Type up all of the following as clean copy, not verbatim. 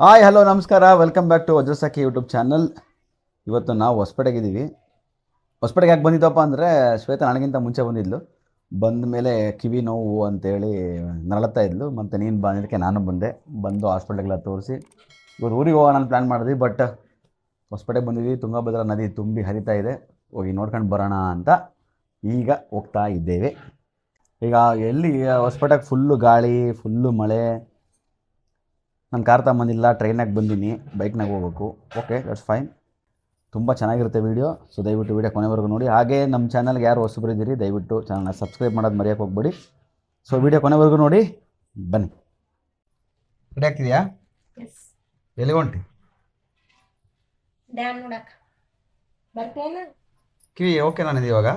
Hi hello ನಮಸ್ಕಾರ, welcome back to Vajrasakhi YouTube channel. ಇವತ್ತು ನಾವು ಹೊಸಪೇಟೆಗಿದ್ದೀವಿ. ಹೊಸಪೇಟೆಗೆ ಯಾಕೆ ಬಂದಿದ್ದಪ್ಪ ಅಂದರೆ, ಶ್ವೇತಾ ನನಗಿಂತ ಮುಂಚೆ ಬಂದಿದ್ಲು. ಬಂದ ಮೇಲೆ ಕಿವಿ ನೋವು ಅಂತೇಳಿ ನರಳುತ್ತಾ ಇದ್ಲು. ಮತ್ತು ನೀನು ಬಂದಿದ್ದಕ್ಕೆ ನಾನು ಬಂದು ಹಾಸ್ಪಿಟ್ಲಿಗೆಲ್ಲ ತೋರಿಸಿ ಇವರು ಊರಿಗೆ ಹೋಗೋಣ ಅಂತ ಪ್ಲ್ಯಾನ್ ಮಾಡಿದ್ವಿ. ಬಟ್ ಹೊಸಪೇಟೆಗೆ ಬಂದಿದ್ವಿ, ತುಂಗಭದ್ರಾ ನದಿ ತುಂಬಿ ಹರಿತಾ ಇದೆ, ಹೋಗಿ ನೋಡ್ಕೊಂಡು ಬರೋಣ ಅಂತ ಈಗ ಹೋಗ್ತಾ ಇದ್ದೇವೆ. ಈಗ ಎಲ್ಲಿ ಹೊಸಪೇಟೆಗೆ ಫುಲ್ಲು ಗಾಳಿ, ಫುಲ್ಲು ಮಳೆ. ನಾನು ಕಾರ್ ತಗೊಂಬಂದಿಲ್ಲ, ಟ್ರೈನಾಗಿ ಬಂದೀನಿ, ಬೈಕ್ನಾಗ ಹೋಗ್ಬೇಕು. Okay, that's fine. ತುಂಬ ಚೆನ್ನಾಗಿರುತ್ತೆ ವೀಡಿಯೋ. ಸೊ ದಯವಿಟ್ಟು ವೀಡಿಯೋ ಕೊನೆವರೆಗೂ ನೋಡಿ. ಹಾಗೆ ನಮ್ಮ ಚಾನಲ್ಗೆ ಯಾರು ಹೊಸಬರಿದ್ದೀರಿ ದಯವಿಟ್ಟು ಚಾನಲ್ನ ಸಬ್ಸ್ಕ್ರೈಬ್ ಮಾಡೋದು ಮರೆಯೋಕ್ಕೆ ಹೋಗ್ಬೇಡಿ. ಸೊ ವೀಡಿಯೋ ಕೊನೆವರೆಗೂ ನೋಡಿ, ಬನ್ನಿ. ರೆಡಿ ಆಗ್ತಿದೆಯಾ? ಎಲ್ಲಿಗೆ ಹೊಂಟಿ? ಡ್ಯಾಮ್ ನೋಡಕ್ಕೆ ಬರ್ತೇನ? ಕಿವಿ ಓಕೆ ನಾನು ಇವಾಗ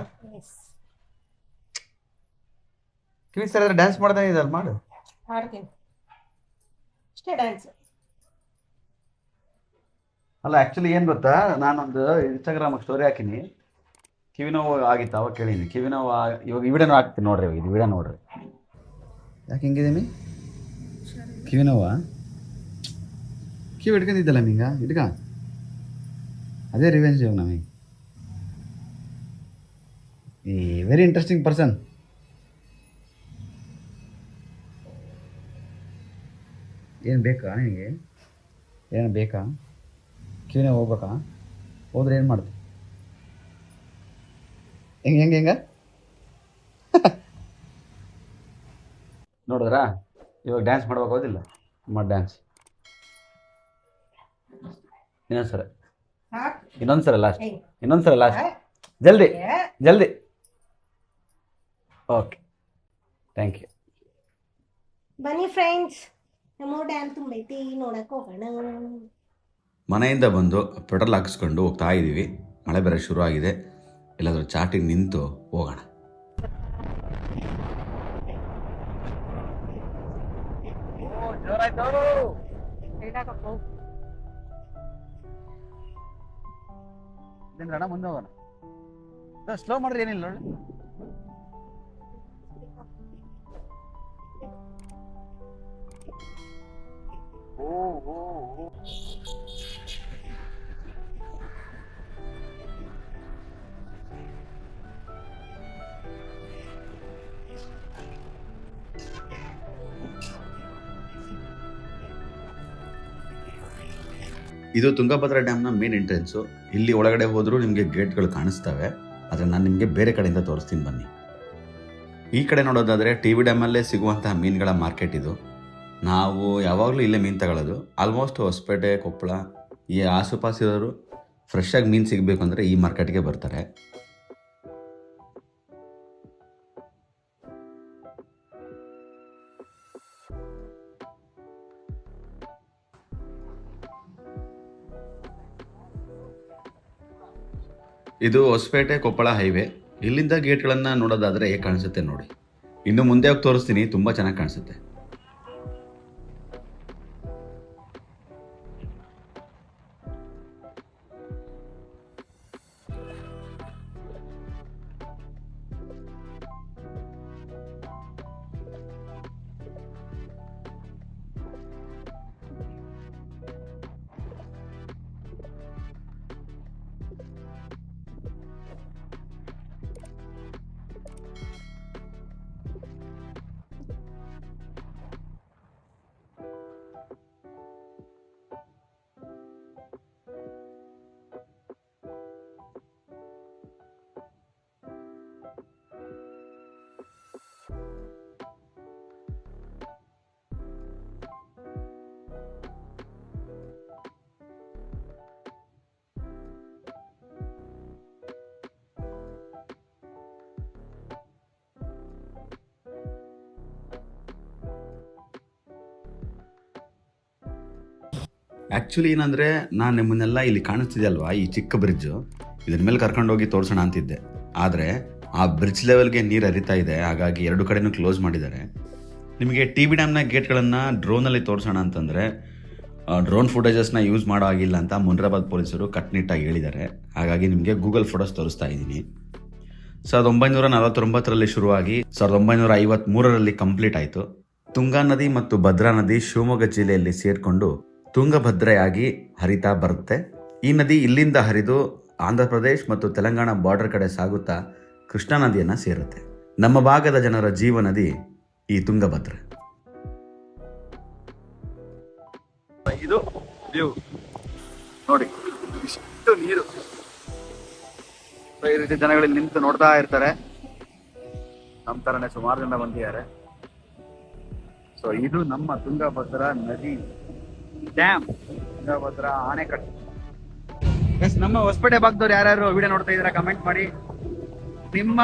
ಕಿವಿ ಸರ್ ಡ್ಯಾನ್ಸ್ ಮಾಡ್ದೇ ಇದಲ್ಲ, ಮಾಡು. ಹಾಡ್ತೀನಿ ಅಷ್ಟೇ, ಡ್ಯಾನ್ಸ್ ಅಲ್ಲ, ಆ್ಯಕ್ಚುಲಿ ಏನು ಗೊತ್ತಾ, ನಾನೊಂದು ಇನ್ಸ್ಟಾಗ್ರಾಮಿಗೆ ಸ್ಟೋರಿ ಹಾಕಿನಿ. ಕಿವಿ ನೋವು ಆಗಿತ್ತು ಅವಾಗ ಕೇಳೀನಿ. ಕಿವಿ ನೋವು ಇವಾಗ ಈ ವಿಡಿಯೋನು ಹಾಕ್ತೀನಿ ನೋಡ್ರಿ. ಇದು ವಿಡಿಯೋ ನೋಡ್ರಿ. ಯಾಕೆ ಹಿಂಗಿದ್ದೀನಿ? ಕಿವಿ ನೋವಾ? ಕಿವಿ ಹಿಡ್ಕೊಂಡಿದ್ದಲ್ಲ ನಿಂಗ, ಹಿಡ್ಕ. ಅದೇ ರಿವೆಂಜ್ ಇವಾಗ ನಮಗೆ. ಈ ವೆರಿ ಇಂಟ್ರೆಸ್ಟಿಂಗ್ ಪರ್ಸನ್. ಏನು ಬೇಕಾ ನಿನಗೆ? ಏನು ಬೇಕಾ? ಕಿವಿನ ಹೋಗ್ಬೇಕಾ? ಹೋದ್ರೆ ಏನು ಮಾಡ್ತೀವಿ? ಹೆಂಗೆ ನೋಡಿದ್ರಾ? ಇವಾಗ ಡ್ಯಾನ್ಸ್ ಮಾಡ್ಬೇಕಾಗೋದಿಲ್ಲ, ಮಾಡಿ ಡ್ಯಾನ್ಸ್. ಇನ್ನೊಂದ್ಸರ ಲಾಸ್ಟ್. ಜಲ್ದಿ ಜಲ್ದಿ. Okay, thank you. ಬನ್ನಿ ಫ್ರೆಂಡ್ಸ್, ನಮ್ಮ ಡ್ಯಾಮ್ ತುಂಬೈತಿ, ನೋಡಕ್ಕೆ ಹೋಗೋಣ. ಮನೆಯಿಂದ ಬಂದು ಪೆಟ್ರೋಲ್ ಹಾಕಿಸ್ಕೊಂಡು ಹೋಗ್ತಾ ಇದ್ದೀವಿ. ಮಳೆ ಬೇರೆ ಶುರು ಆಗಿದೆ. ಎಲ್ಲಾದರೂ ಚಾಟಿಗೆ ನಿಂತು ಹೋಗೋಣ. ಮುಂದೆ ಹೋಗೋಣ. ಸ್ಲೋ ಮಾಡ್ರಿ, ಏನಿಲ್ಲ ನೋಡಿ. ಇದು ತುಂಗಭದ್ರಾ ಡ್ಯಾಮ್ನ ಮೇನ್ ಎಂಟ್ರೆನ್ಸು. ಇಲ್ಲಿ ಒಳಗಡೆ ಹೋದರೂ ನಿಮಗೆ ಗೇಟ್ಗಳು ಕಾಣಿಸ್ತವೆ, ಆದರೆ ನಾನು ನಿಮಗೆ ಬೇರೆ ಕಡೆಯಿಂದ ತೋರಿಸ್ತೀನಿ ಬನ್ನಿ. ಈ ಕಡೆ ನೋಡೋದಾದರೆ ಟಿ.ವಿ ಡ್ಯಾಮಲ್ಲೇ ಸಿಗುವಂತಹ ಮೀನುಗಳ ಮಾರ್ಕೆಟ್ ಇದು. ನಾವು ಯಾವಾಗಲೂ ಇಲ್ಲೇ ಮೀನು ತಗೊಳ್ಳೋದು. ಆಲ್ಮೋಸ್ಟ್ ಹೊಸಪೇಟೆ, ಕೊಪ್ಪಳ ಈ ಆಸುಪಾಸಿರೋರು ಫ್ರೆಶ್ಶಾಗಿ ಮೀನು ಸಿಗಬೇಕು ಅಂದರೆ ಈ ಮಾರ್ಕೆಟ್ಗೆ ಬರ್ತಾರೆ. ಇದು ಹೊಸಪೇಟೆ ಕೊಪ್ಪಳ ಹೈವೇ. ಇಲ್ಲಿಂದ ಗೇಟ್ಗಳನ್ನು ನೋಡೋದಾದರೆ ಹೇಗೆ ಕಾಣಿಸುತ್ತೆ ನೋಡಿ. ಇನ್ನು ಮುಂದೆ ಹೋಗಿ ತೋರಿಸ್ತೀನಿ, ತುಂಬ ಚೆನ್ನಾಗಿ ಕಾಣಿಸುತ್ತೆ. ಆ್ಯಕ್ಚುಲಿ ಏನಂದರೆ, ನಾನು ನಿಮ್ಮನ್ನೆಲ್ಲ ಇಲ್ಲಿ ಕಾಣಿಸ್ತಿದೆ ಅಲ್ವಾ, ಈ ಚಿಕ್ಕ ಬ್ರಿಡ್ಜು, ಇದ್ರ ಮೇಲೆ ಕರ್ಕೊಂಡೋಗಿ ತೋರಿಸೋಣ ಅಂತಿದ್ದೆ. ಆದರೆ ಆ ಬ್ರಿಡ್ಜ್ ಲೆವೆಲ್ಗೆ ನೀರು ಹರಿತಾ ಇದೆ, ಹಾಗಾಗಿ ಎರಡು ಕಡೆನೂ ಕ್ಲೋಸ್ ಮಾಡಿದ್ದಾರೆ. ನಿಮಗೆ ಟಿ.ವಿ ಡ್ಯಾಮ್ನ ಗೇಟ್ಗಳನ್ನು ಡ್ರೋನಲ್ಲಿ ತೋರಿಸೋಣ ಅಂತಂದರೆ ಡ್ರೋನ್ ಫುಟೇಜಸ್ನ ಯೂಸ್ ಮಾಡೋ ಆಗಿಲ್ಲ ಅಂತ ಮುನ್ರಾಬಾದ್ ಪೊಲೀಸರು ಕಟ್ಟುನಿಟ್ಟಾಗಿ ಹೇಳಿದ್ದಾರೆ. ಹಾಗಾಗಿ ನಿಮಗೆ ಗೂಗಲ್ ಫೋಟೋಸ್ ತೋರಿಸ್ತಾ ಇದ್ದೀನಿ. 1949ರಲ್ಲಿ ಶುರುವಾಗಿ 1953ರಲ್ಲಿ ಕಂಪ್ಲೀಟ್ ಆಯಿತು. ತುಂಗಾ ನದಿ ಮತ್ತು ಭದ್ರಾ ನದಿ ಶಿವಮೊಗ್ಗ ಜಿಲ್ಲೆಯಲ್ಲಿ ಸೇರಿಕೊಂಡು ತುಂಗಭದ್ರೆಯಾಗಿ ಹರಿತಾ ಬರುತ್ತೆ. ಈ ನದಿ ಇಲ್ಲಿಂದ ಹರಿದು ಆಂಧ್ರ ಪ್ರದೇಶ್ ಮತ್ತು ತೆಲಂಗಾಣ ಬಾರ್ಡರ್ ಕಡೆ ಸಾಗುತ್ತಾ ಕೃಷ್ಣಾ ನದಿಯನ್ನು ಸೇರುತ್ತೆ. ನಮ್ಮ ಭಾಗದ ಜನರ ಜೀವನದಿ ಈ ತುಂಗಭದ್ರೆ. ಇದು ವ್ಯೂ ನೋಡಿ, ಇಷ್ಟು ನೀರು. ಈ ರೀತಿ ಜನಗಳಲ್ಲಿ ನಿಂತು ನೋಡ್ತಾ ಇರ್ತಾರೆ. ನಮ್ಮ ತರನೇ ಸುಮಾರು ಜನ ಬಂದಿದ್ದಾರೆ. ಸೊ ಇದು ನಮ್ಮ ತುಂಗಭದ್ರಾ ನದಿ ಡ್ಯಾಮ್, ತುಂಗಭದ್ರಾ ಆಣೆಕಟ್ಟು. ನಮ್ಮ ಹೊಸಪೇಟೆ ಭಾಗದವ್ರು ಯಾರ್ಯಾರು ವಿಡಿಯೋ ನೋಡ್ತಾ ಇದ್ದೀರಾ ಕಮೆಂಟ್ ಮಾಡಿ. ನಿಮ್ಮ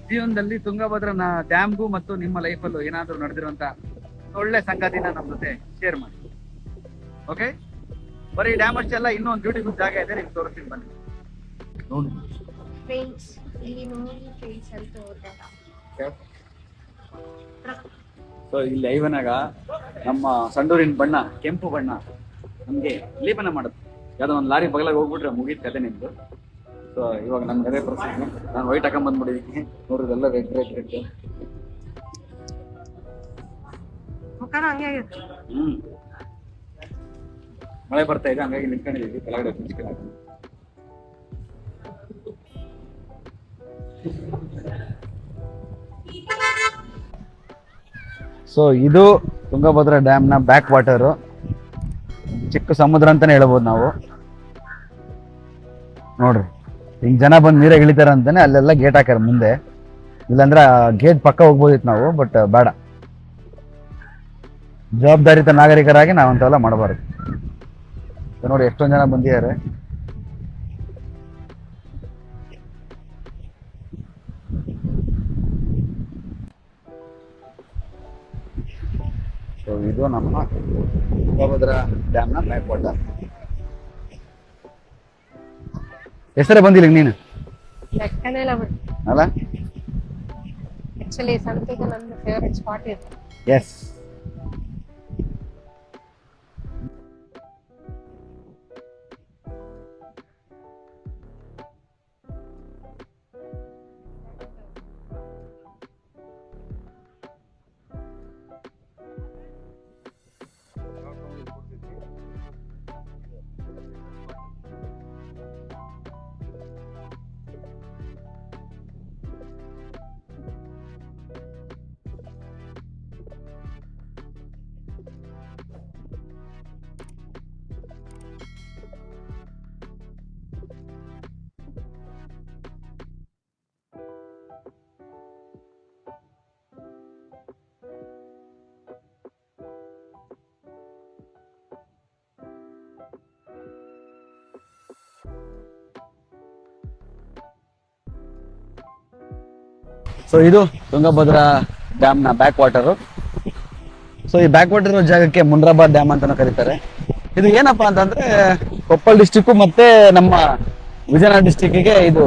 ಜೀವನದಲ್ಲಿ ತುಂಗಭದ್ರಾ ಡ್ಯಾಮ್ಗೂ ಮತ್ತು ನಿಮ್ಮ ಲೈಫಲ್ಲೂ ಏನಾದರೂ ನಡೆದಿರುವಂತ ಒಳ್ಳೆ ಸಂಗತಿನ ನಮ್ಮ ಜೊತೆ ಶೇರ್ ಮಾಡಿ. ಓಕೆ, ಬರೀ ಡ್ಯಾಮ್ ಅಷ್ಟೇ ಅಲ್ಲ, ಇನ್ನೂ ಒಂದು ಬ್ಯೂಟಿಫುಲ್ ಜಾಗ ಇದೆ, ನಿಮ್ಗೆ ತೋರಿಸ್ತೀನಿ ಬನ್ನಿ ನೋಡಿ. ಫ್ರೆಂಡ್ಸ್, ಇಲ್ಲಿ ನೋಡಿ ಫ್ರೆಂಡ್ಸ್ ಅಂತ ಹೋದಾಗ ಸೊ ಇಲ್ಲಿ ಐವನಾಗ ನಮ್ಮ ಸಂಡೂರಿನ ಬಣ್ಣ, ಕೆಂಪು ಬಣ್ಣ ನಮಗೆ ಲೇಪನ ಮಾಡುತ್ತೆ. ಯಾವ್ದೋ ಒಂದು ಲಾರಿ ಬಗಲಾಗ ಹೋಗ್ಬಿಟ್ರೆ ಮುಗೀತು ಕತೆ ನಿಮ್ದು. ಸೊ ಇವಾಗ ನಮ್ಗೆ ಅದೇ ಪರಿಸ್ಥಿತಿ. ನಾನು ವೈಟ್ ಹಾಕೊಂಡ್ ಬಂದ್ಬಿಟ್ಟಿದ್ದೀನಿ, ನೋಡಿದ್ರೆಲ್ಲ ರೆಡ್ ರೆಡ್ ರೆಡ್. ಹಂಗೆ ಆಗಿತ್ತು. ಮಳೆ ಬರ್ತಾ ಇದೆ, ಹಂಗಾಗಿ ನಿಂತ್ಕೊಂಡಿದ್ದೀವಿ ಕೆಳಗಡೆ ಕುಂತ್ಕೊಂಡು. ಸೊ ಇದು ತುಂಗಭದ್ರಾ ಡ್ಯಾಮ್ನ ಬ್ಯಾಕ್ ವಾಟರು, ಚಿಕ್ಕ ಸಮುದ್ರ ಅಂತಾನೆ ಹೇಳ್ಬೋದು ನಾವು. ನೋಡ್ರಿ, ಹಿಂಗ್ ಜನ ಬಂದು ನೀರಾಗ ಇಳಿತಾರ ಅಂತಾನೆ ಅಲ್ಲೆಲ್ಲ ಗೇಟ್ ಹಾಕ್ಯಾರ ಮುಂದೆ. ಇಲ್ಲಾಂದ್ರೆ ಗೇಟ್ ಪಕ್ಕ ಹೋಗ್ಬೋದಿತ್ತು ನಾವು, ಬಟ್ ಬೇಡ, ಜವಾಬ್ದಾರಿತ ನಾಗರಿಕರಾಗಿ ನಾವಂತೆಲ್ಲ ಮಾಡಬಾರ್ದು. ನೋಡಿ ಎಷ್ಟೊಂದು ಜನ ಬಂದಿದ್ದಾರೆ. ಸೊ ಇದು ನಮ್ಮ ತುಂಗಭದ್ರಾ ಡ್ಯಾಮ್ನ ಬ್ಯಾಕ್ ವಾಟರ್. ಹೆಸರೇ ಬಂದಿಲ್ಲ ನೀನು ಲೆಕ್ಕನೇ ಇಲ್ಲ ಬಿಡು. ಅಲ್ಲ, ಆಕ್ಚುಲಿ ಸಂತೆಗೆ ನನ್ನ ಫೇವರೇಟ್ ಸ್ಪಾಟ್ ಇದೆ. ಎಸ್. ಸೊ ಇದು ತುಂಗಭದ್ರಾ ಡ್ಯಾಮ್ನ ಬ್ಯಾಕ್ ವಾಟರು. ಸೊ ಈ ಬ್ಯಾಕ್ ವಾಟರ್ ಜಾಗಕ್ಕೆ ಮುನ್ರಾಬಾದ್ ಡ್ಯಾಮ್ ಅಂತಾನು ಕರೀತಾರೆ. ಇದು ಏನಪ್ಪಾ ಅಂತಂದ್ರೆ ಕೊಪ್ಪಳ ಡಿಸ್ಟಿಕ್ ಮತ್ತೆ ನಮ್ಮ ವಿಜಯನಗರ ಡಿಸ್ಟಿಕ್ಗೆ ಇದು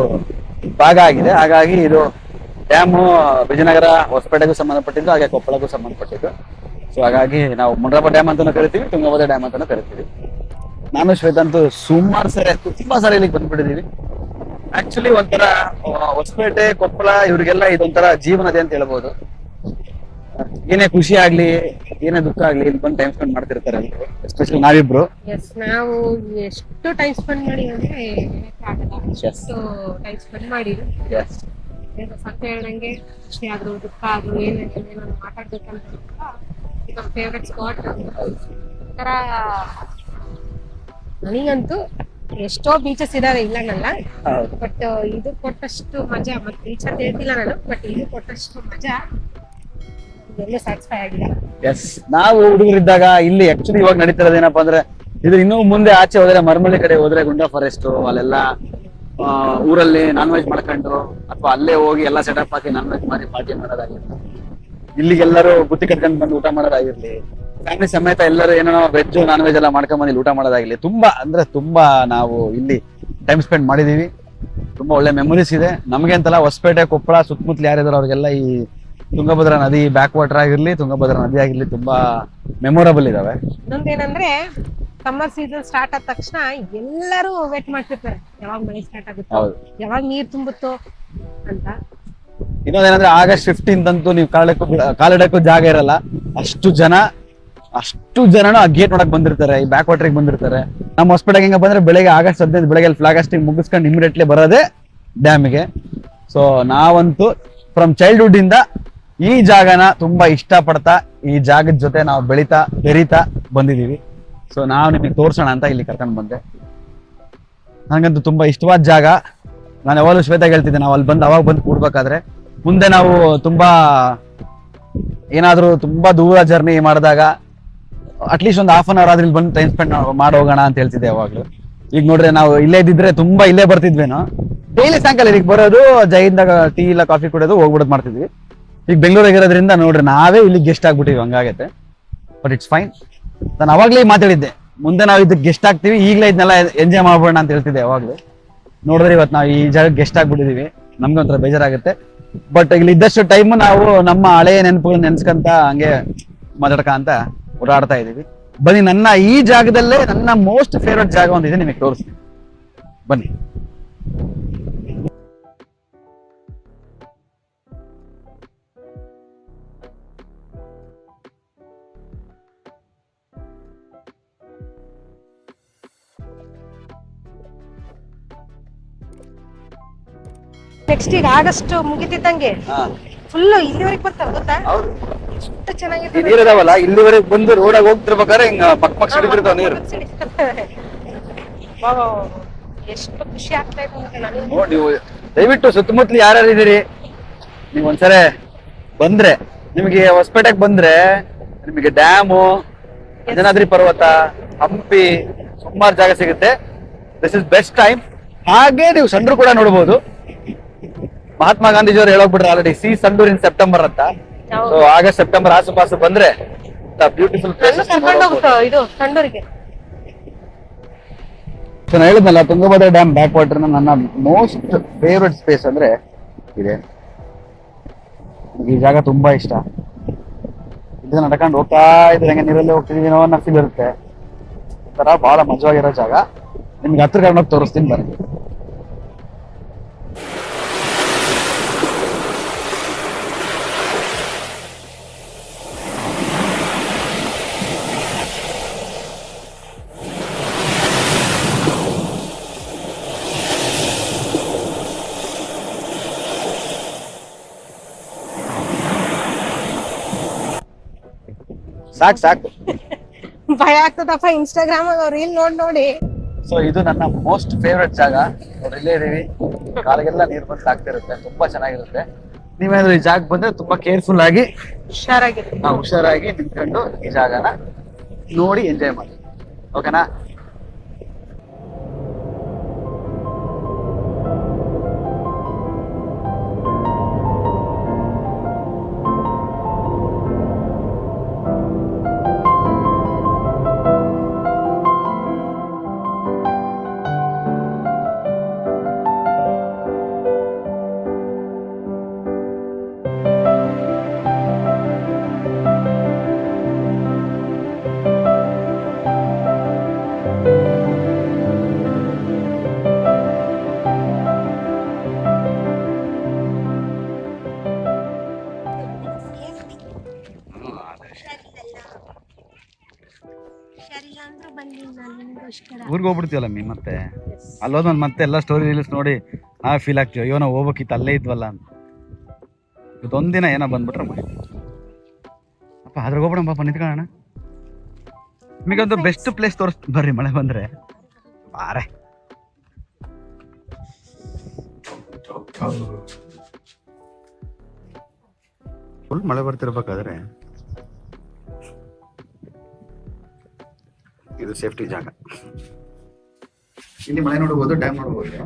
ಭಾಗ ಆಗಿದೆ. ಹಾಗಾಗಿ ಇದು ಡ್ಯಾಮು ವಿಜಯನಗರ ಹೊಸಪೇಟೆಗೂ ಸಂಬಂಧಪಟ್ಟಿದ್ದು, ಹಾಗೆ ಕೊಪ್ಪಳಕ್ಕೂ ಸಂಬಂಧಪಟ್ಟಿದ್ದು. ಸೊ ಹಾಗಾಗಿ ನಾವು ಮುನ್ರಾಬಾದ್ ಡ್ಯಾಮ್ ಅಂತಾನು ಕರಿತೀವಿ, ತುಂಗಭದ್ರಾ ಡ್ಯಾಮ್ ಅಂತಾನು ಕರಿತೀವಿ. ನಾನು ಶ್ವೇತಂತೂ ಸುಮಾರು ಸರಿ, ತುಂಬಾ ಸಾರಿ ಇಲ್ಲಿಗೆ ಬಂದ್ಬಿಟ್ಟಿದೀವಿ. ಆಕ್ಚುಲಿ ಒಂಥರ ಹೊಸಪೇಟೆ, ಕೊಪ್ಪಳ ಇವ್ರಿಗೆಲ್ಲ ಇದೊಂಥರ ಜೀವನದೇ ಅಂತ ಹೇಳ್ಬೋದು. ಏನೇ ಖುಷಿ ಆಗ್ಲಿ, ಏನೇ ದುಃಖ ಆಗ್ಲಿ, ಇಲ್ಲಿ ಬಂದು ಟೈಮ್ ಸ್ಪೆಂಡ್ ಮಾಡ್ತಿರ್ತಾರೆ ಎಲ್ಲರೂ, ಎಸ್ಪೆಷಲಿ ನಾವಿಬ್ರು. ನಾವು ಎಷ್ಟು ಟೈಮ್ ಸ್ಪೆಂಡ್ ಮಾಡಿ ಅಂದ್ರೆ ಎಷ್ಟು ಟೈಮ್ ಸ್ಪೆಂಡ್ ಮಾಡಿದ್ವಿ. ಸತ್ಯ ಹೇಳ್ದಂಗೆ ಖುಷಿ ಆದ್ರು ದುಃಖ ಆದ್ರು ಏನಾದ್ರು ಮಾತಾಡ್ಬೇಕಂತ ಇದು ಫೇವ್ರೆಟ್ ಸ್ಪಾಟ್. ಒಂಥರ ನನಗಂತೂ ಎಷ್ಟೋ ಬೀಚಸ್ ಇದಾವೆ, ಇಲ್ಲನಲ್ಲ, ಬಟ್ ಇದು ಕೊಟ್ಟಷ್ಟು ಮಜಾ, ಮತ್ತೆ ಬೀಚ್ ಅಂತ ಹೇಳ್ತಿಲ್ಲ ನಾನು, ಬಟ್ ಇದು ಕೊಟ್ಟಷ್ಟು ಮಜಾ ಎಲ್ಲೂ ಸ್ಯಾಟಿಸ್ಫೈ ಆಗಿಲ್ಲ. ಎಸ್, ನಾವು ಹುಡುಗರಿದ್ದಾಗ ಇಲ್ಲಿ ಆಕ್ಚುಲಿ ಇವಾಗ ನಡೀತಿರೋದು ಏನಪ್ಪಾ ಅಂದ್ರೆ, ಇದು ಇನ್ನೂ ಮುಂದೆ ಆಚೆ ಹೋದ್ರೆ ಮರಮಳ್ಳಿ ಕಡೆ ಹೋದ್ರೆ ಗುಂಡಾ ಫಾರೆಸ್ಟ್ ಅಲ್ಲೆಲ್ಲ ಊರಲ್ಲಿ ನಾನ್ ವೆಜ್ ಮಾಡ್ಕೊಂಡು, ಅಥವಾ ಅಲ್ಲೇ ಹೋಗಿ ಎಲ್ಲ ಸೆಟಪ್ ಹಾಕಿ ನಾನ್ ವೆಜ್ ಮಾಡಿ ಪಾರ್ಟಿ ಮಾಡೋದಾಗಿರ್ಲಿ, ಇಲ್ಲಿಗೆಲ್ಲರೂ ಬುತ್ತಿ ಕಟ್ಕೊಂಡ್ ಬಂದು ಊಟ ಮಾಡೋದಾಗಿರ್ಲಿ, ಫ್ಯಾಮಿಲಿ ಸಮೇತ ಎಲ್ಲರೂ ಏನೋ ವೆಜ್ ನಾನ್ ವೆಜ್ ಎಲ್ಲ ಮಾಡ್ಕೊಂಡ್ ಬಂದು ಊಟ ಮಾಡೋದಾಗಿರ್ಲಿ, ತುಂಬಾ ಅಂದ್ರೆ ತುಂಬಾ ನಾವು ಇಲ್ಲಿ ಟೈಮ್ ಸ್ಪೆಂಡ್ ಮಾಡಿದೀವಿ. ತುಂಬಾ ಒಳ್ಳೆ ಮೆಮೊರೀಸ್ ಇದೆ ನಮಗೆ ಅಂತಲ್ಲ, ಹೊಸಪೇಟೆ, ಕೊಪ್ಪಳ ಸುತ್ತಮುತ್ತಲು ಯಾರಿದಾರೋ ಅವ್ರಿಗೆಲ್ಲ ಈ ತುಂಗಭದ್ರಾ ನದಿ ಬ್ಯಾಕ್ ವಾಟರ್ ಆಗಿರ್ಲಿ, ತುಂಗಭದ್ರಾ ನದಿ ಆಗಿರ್ಲಿ ತುಂಬಾ ಮೆಮೊರಬಲ್ ಇದಾವೆ. ಇನ್ನೊಂದೇನಂದ್ರೆ ಸಮ್ಮರ್ ಸೀಸನ್ ಸ್ಟಾರ್ಟ್ ಆದ ತಕ್ಷಣ ಎಲ್ಲರೂ ವೇಟ್ ಮಾಡ್ತಿರ್ತಾರೆ, ಯಾವಾಗ ಮಳೆ ಸ್ಟಾರ್ಟ್ ಆಗುತ್ತೋ, ಯಾವಾಗ ನೀರ್ ತುಂಬುತ್ತೋ ಅಂತ. ಇನ್ನೊಂದೇನಂದ್ರೆ ಆಗಸ್ಟ್ 15 ಅಂತೂ ನೀವು ಕಾಲಿಡಕ್ಕೂ ಜಾಗ ಇರಲ್ಲ, ಅಷ್ಟು ಜನ ಅಷ್ಟು ಜನನು ಆ ಗೇಟ್ ನೋಡಕ್ ಬಂದಿರ್ತಾರೆ, ಈ ಬ್ಯಾಕ್ ವಾಟರ್ಗೆ ಬಂದಿರ್ತಾರೆ. ನಮ್ಮ ಹೊಸಪೇಟೆಗೆ ಹೆಂಗ ಬಂದ್ರೆ ಬೆಳಗ್ಗೆ ಆಗಸ್ಟ್ 15 ಬೆಳಗ್ಗೆ ಫ್ಲಾಗ್ ಹಾಸ್ಟಿಂಗ್ ಮುಗಿಸ್ಕೊಂಡು ಇಮಿಡಿಯೇಟ್ಲಿ ಬರೋದೇ ಡ್ಯಾಮಿಗೆ. ಸೊ ನಾವಂತೂ ಫ್ರಮ್ ಚೈಲ್ಡ್ಹುಡ್ ಇಂದ ಈ ಜಾಗನ ತುಂಬಾ ಇಷ್ಟಪಡ್ತಾ ಈ ಜಾಗದ ಜೊತೆ ನಾವು ಬೆರೀತಾ ಬಂದಿದೀವಿ. ಸೊ ನಾವು ನಿಮಗೆ ತೋರ್ಸೋಣ ಅಂತ ಇಲ್ಲಿ ಕರ್ಕೊಂಡು ಬಂದೆ. ನನಗಂತೂ ತುಂಬಾ ಇಷ್ಟವಾದ ಜಾಗ. ನಾನು ಯಾವಾಗಲೂ ಶ್ವೇತಾಗ ಹೇಳ್ತಿದ್ದೆ, ನಾವು ಅಲ್ಲಿ ಅವಾಗ ಬಂದು ಕೂಡ್ಬೇಕಾದ್ರೆ ಮುಂದೆ ನಾವು ಏನಾದ್ರೂ ತುಂಬಾ ದೂರ ಜರ್ನಿ ಮಾಡಿದಾಗ ಅಟ್ಲೀಸ್ಟ್ ಒಂದು ಹಾಫ್ ಅನ್ ಅವರ್ ಆದ್ರೆ ಇಲ್ಲಿ ಬಂದು ಟೈಮ್ ಸ್ಪೆಂಡ್ ಮಾಡೋಗೋಣ ಅಂತ ಹೇಳ್ತಿದ್ದೆ ಯಾವಾಗ್ಲೂ. ಈಗ ನೋಡ್ರೆ ನಾವು ಇಲ್ಲೇ ಇದ್ದಿದ್ರೆ ತುಂಬಾ ಇಲ್ಲೇ ಬರ್ತಿದ್ವೇನೋ. ಡೈಲಿ ಸಾಯಂಕಾಲ ಇದಕ್ಕೆ ಬರೋದು, ಜೈಂದಾಗ ಟೀ ಇಲ್ಲ ಕಾಫಿ ಕುಡಿಯೋದು, ಹೋಗ್ಬಿಡೋದು ಮಾಡ್ತಿದ್ವಿ. ಈಗ ಬೆಂಗಳೂರಿಗೆ ಇರೋದ್ರಿಂದ ನೋಡ್ರಿ ನಾವೇ ಇಲ್ಲಿ ಗೆಸ್ಟ್ ಆಗ್ಬಿಟ್ಟಿವಿ, ಹಂಗಾಗತ್ತೆ. But it's fine. ನಾನು ಅವಾಗ್ಲೇ ಮಾತಾಡಿದ್ದೆ, ಮುಂದೆ ನಾವು ಇದಕ್ಕೆ ಗೆಸ್ಟ್ ಆಗ್ತೀವಿ, ಈಗಲೇ ಇದನ್ನೆಲ್ಲ ಎಂಜಾಯ್ ಮಾಡ್ಬೋಣ ಅಂತ ಹೇಳ್ತಿದ್ದೆ ಯಾವಾಗ್ಲೂ. ನೋಡಿದ್ರೆ ಇವತ್ತು ನಾವು ಈ ಜಾಗಕ್ಕೆ ಗೆಸ್ಟ್ ಆಗ್ಬಿಟ್ಟಿದೀವಿ, ನಮ್ಗೆ ಒಂಥರ ಬೇಜಾರಾಗುತ್ತೆ. ಬಟ್ ಇಲ್ಲಿ ಇದ್ದಷ್ಟು ಟೈಮ್ ನಾವು ನಮ್ಮ ಹಳೆಯ ನೆನಪುಗಳು ನೆನ್ಸ್ಕಂತ ಹಂಗೆ ಮಾತಾಡ್ಕಂತ ಓಡಾಡ್ತಾ ಇದೀವಿ. ಬನ್ನಿ, ನನ್ನ ಈ ಜಾಗದಲ್ಲೇ ನನ್ನ ಮೋಸ್ಟ್ ಫೇವ್ರೆಟ್ ಜಾಗ ಒಂದಿದೆ, ನಿಮಗೆ ತೋರಿಸ್ತೀನಿ ಬನ್ನಿ. ನೆಕ್ಸ್ಟ್ ಈಗ ಆಗಸ್ಟ್ ಮುಗಿತಿದ್ದಂಗೆ ಫುಲ್ ಇಲ್ಲಿವರೆಗೆ ಬರ್ತಾವ ಗೊತ್ತಾ? ಎಷ್ಟು ಚೆನ್ನಾಗಿದೆ ನೀರಿದಾವಲ್ಲ, ಇಲ್ಲಿವರೆಗೆ ಬಂದು ರೋಡಾಗ ಹೋಗ್ತಿರ್ಬೇಕಾದ್ರೆ ಹಿಂಗ ಪಕ್ಕ ಸಿಡಿತಿರ್ತಾವ ನೀರು. ಎಷ್ಟು ಖುಷಿ ಆಗ್ತಾ ಇದೆ ನೋಡಿ, ನೀವು ದಯವಿಟ್ಟು ಸುತ್ತಮುತ್ತಲು ಯಾರ್ಯಾರು ಇದೀರಿ, ನೀವು ಒಂದ್ಸರಿ ಬಂದ್ರೆ, ನಿಮಗೆ ಹೊಸಪೇಟೆಗೆ ಬಂದ್ರೆ ನಿಮಗೆ ಡ್ಯಾಮು, ಅಂಜನಾದ್ರಿ ಪರ್ವತ, ಹಂಪಿ, ಸುಮಾರು ಜಾಗ ಸಿಗುತ್ತೆ. This is best time. ಹಾಗೆ ನೀವು ಸಂಡ್ರು ಕೂಡ ನೋಡ್ಬೋದು. ಮಹಾತ್ಮ ಗಾಂಧೀಜಿಯವರು ಹೇಳೋಗ್ಬಿಟ್ರೆ ಆಲ್ರೆಡಿ, ಸಿ ಸಂಡೂರ್ ಇನ್ ಸೆಪ್ಟೆಂಬರ್ ಅಂತ. ಸೊ ಆಗಸ್ಟ್ ಸೆಪ್ಟೆಂಬರ್ ಆಸುಪಾಸು ಬಂದ್ರೆ ಬ್ಯೂಟಿಫುಲ್ ಪ್ಲೇಸಸ್. ಇದು ಸಂಡೂರಿಗೆ ನಾನು ಹೇಳಿದ್ನಲ್ಲ, ತುಂಗಭದ್ರಾ ಡ್ಯಾಮ್ ಬ್ಯಾಕ್ ವಾಟರ್ ನನ್ನ ಮೋಸ್ಟ್ ಫೇವ್ರೆಟ್ ಸ್ಪೇಸ್ ಅಂದ್ರೆ ಇದೆ. ಈ ಜಾಗ ತುಂಬಾ ಇಷ್ಟ. ಇದನ್ನ ನಡ್ಕೊಂಡು ಹೋಗ್ತಾ ಇದ್ರೆ ಹಂಗೆ ನೀರಲ್ಲಿ ಹೋಗ್ತಿದೀನೋ ಅನ್ನೋ ಫೀಲ್ ಇರುತ್ತೆ. ಒಂಥರ ಬಹಳ ಮಜವಾಗಿರೋ ಜಾಗ. ನಿಮ್ಗೆ ಹತ್ರ ಕರ್ಕೊಂಡು ಹೋಗಿ ತೋರಿಸ್ತೀನಿ ಬನ್ನಿ. ಸಾಕು ಭಯ ಆಗ್ತದಪ್ಪ ಇನ್ಸ್ಟಾಗ್ರಾಮ್ ರೀಲ್ ನೋಡಿ. ಸೊ ಇದು ನನ್ನ ಮೋಸ್ಟ್ ಫೇವ್ರೆಟ್ ಜಾಗ. ನೋಡ್ರಿ ಇಲ್ಲೇ ಇದೀವಿ, ಕಾಲಿಗೆಲ್ಲ ನೀರು ಬಂದು ಆಗ್ತಿರುತ್ತೆ, ತುಂಬಾ ಚೆನ್ನಾಗಿರುತ್ತೆ. ನೀವೇನಾದ್ರೂ ಈ ಜಾಗ ಬಂದ್ರೆ ತುಂಬಾ ಕೇರ್ಫುಲ್ ಆಗಿ ಹುಷಾರಾಗಿ ನಿಂತ್ಕೊಂಡು ಈ ಜಾಗನ ನೋಡಿ ಎಂಜಾಯ್ ಮಾಡಿ. ಓಕೆನಾ? ಊರಿಗೆ ಹೋಗ್ಬಿಡ್ತೀವಲ್ಲ ಮೀ, ಮತ್ತೆ ಅಲ್ಲೋದ್ ಮತ್ತೆ ಎಲ್ಲ ಸ್ಟೋರಿ ರೀಲ್ಸ್ ನೋಡಿ ನಾವೇ ಫೀಲ್ ಆಗ್ತೀವಿ, ಅಯ್ಯೋ ನಾವು ಹೋಗ್ಬೇಕಿತ್ತು, ಅಲ್ಲೇ ಇದ್ವಲ್ಲ ಅಂತ. ಇವತ್ತೊಂದಿನ ಏನೋ ಬಂದ್ಬಿಟ್ರೆ ಅಪ್ಪ ಅದ್ರಾಗ ಹೋಗ್ಬಿಡ ಪಾಪ, ನಿಂತ್ಕೊಳ್ಳೋಣ. ನಿಮಗೊಂದು ಬೆಸ್ಟ್ ಪ್ಲೇಸ್ ತೋರಿಸ್ ಬರ್ರಿ, ಮಳೆ ಬಂದ್ರೆ ಬಾರೆ. ಫುಲ್ ಮಳೆ ಬರ್ತಿರ್ಬೇಕಾದ್ರೆ ಇದು ಸೇಫ್ಟಿ ಜಾಗ. ಇಲ್ಲಿ ಮಳೆ ನೋಡಬಹುದು, ಡ್ಯಾಮ್ ನೋಡಬಹುದು.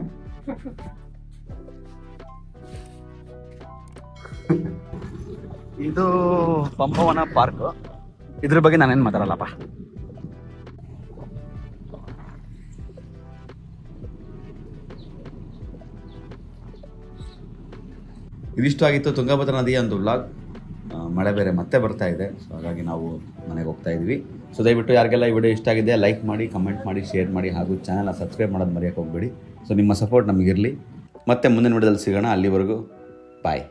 ಇದು ಪಂಪವನ ಪಾರ್ಕ್. ಇದ್ರ ಬಗ್ಗೆ ನಾನೇನ್ ಮಾತಾಡಲ್ಲಪ್ಪ. ಇದಿಷ್ಟು ಆಗಿತ್ತು ತುಂಗಭದ್ರಾ ನದಿಯ ಒಂದು ವ್ಲಾಗ್. ಮಳೆ ಬೇರೆ ಮತ್ತೆ ಬರ್ತಾ ಇದೆ, ಸೊ ಹಾಗಾಗಿ ನಾವು ಮನೆಗೆ ಹೋಗ್ತಾ ಇದ್ವಿ. ಸೊ ದಯವಿಟ್ಟು ಯಾರಿಗೆಲ್ಲ ಈ ವಿಡಿಯೋ ಇಷ್ಟ ಆಗಿದೆ ಲೈಕ್ ಮಾಡಿ, ಕಮೆಂಟ್ ಮಾಡಿ, ಶೇರ್ ಮಾಡಿ, ಹಾಗೂ ಚಾನಲ್ನ ಸಬ್ಸ್ಕ್ರೈಬ್ ಮಾಡೋದು ಮರೆಯೋಕೆ ಹೋಗ್ಬೇಡಿ. ಸೊ ನಿಮ್ಮ ಸಪೋರ್ಟ್ ನಮಗಿರಲಿ. ಮತ್ತೆ ಮುಂದಿನ ವಿಡಿಯೋದಲ್ಲಿ ಸಿಗೋಣ. ಅಲ್ಲಿವರೆಗೂ ಬಾಯ್.